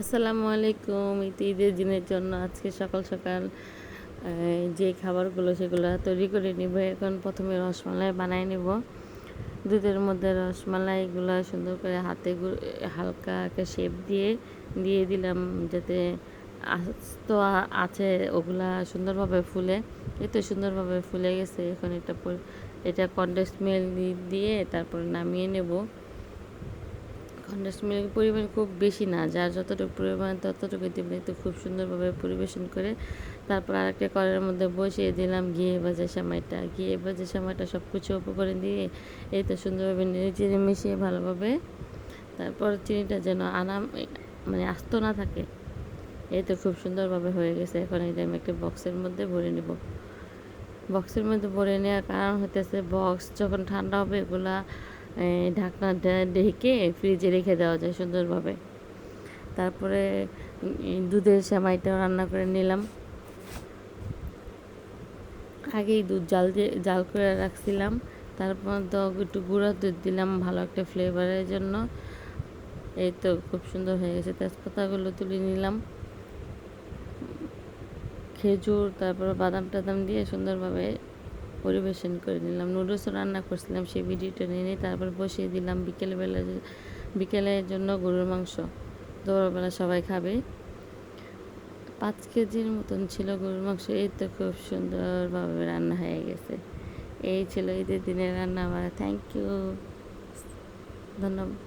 আসসালামু আলাইকুম। ঈদের দিনের জন্য আজকে সকাল সকাল যে খাবারগুলো সেগুলো তৈরি করে নিব। এখন প্রথমে রসমালাই বানাই নিব। দুধের মধ্যে রসমালাইগুলো সুন্দর করে হাতে হালকা একটা শেপ দিয়ে দিলাম, যাতে আস্ত আছে ওগুলা সুন্দরভাবে ফুলে। এই তো সুন্দরভাবে ফুলে গেছে। এখন এটা কনডেন্স মিল্ক দিয়ে তারপর নামিয়ে নেব। কনডেন্স মিল্কের পরিমাণ খুব বেশি না, যার যতটুকু পরিমাণ ততটুকু দেবেন। তো খুব সুন্দরভাবে পরিবেশন করে তারপর আরেকটা কড়াইয়ের মধ্যে বসিয়ে দিলাম ঘিয়ে ভাজা সেমাইটা সব কিছু উপকরণ দিয়ে এই তো সুন্দরভাবে নেড়ে মিশিয়ে ভালোভাবে, তারপর চিনিটা যেন আস্ত না থাকে। এই তো খুব সুন্দরভাবে হয়ে গেছে। এখন এটা আমি একটা বক্সের মধ্যে ভরে নেব। বক্সের মধ্যে ভরে নেওয়ার কারণ হতেছে, বক্স যখন ঠান্ডা হবে এগুলা ঢাকনা ঢেকে ফ্রিজে রেখে দেওয়া যায় সুন্দরভাবে। তারপরে দুধের সেমাইটাও রান্না করে নিলাম। আগেই দুধ জাল করে রাখছিলাম। তারপর তো একটু গুঁড়া দুধ দিলাম ভালো একটা ফ্লেভারের জন্য। এই তো খুব সুন্দর হয়ে গেছে। তেজপাতাগুলো তুলে নিলাম, খেজুর তারপর বাদাম টাদাম দিয়ে সুন্দরভাবে পরিবেশন করে নিলাম। নুডলসও রান্না করছিলাম, সেই ভিডিওটা নিয়ে তারপর বসিয়ে দিলাম বিকেলের জন্য গরুর মাংস। দুপুরবেলা সবাই খাবে। 5 কেজির মতন ছিল গরুর মাংস। এই তো খুব সুন্দরভাবে রান্না হয়ে গেছে। এই ছিল ঈদের দিনের রান্না আমার। থ্যাংক ইউ, ধন্যবাদ।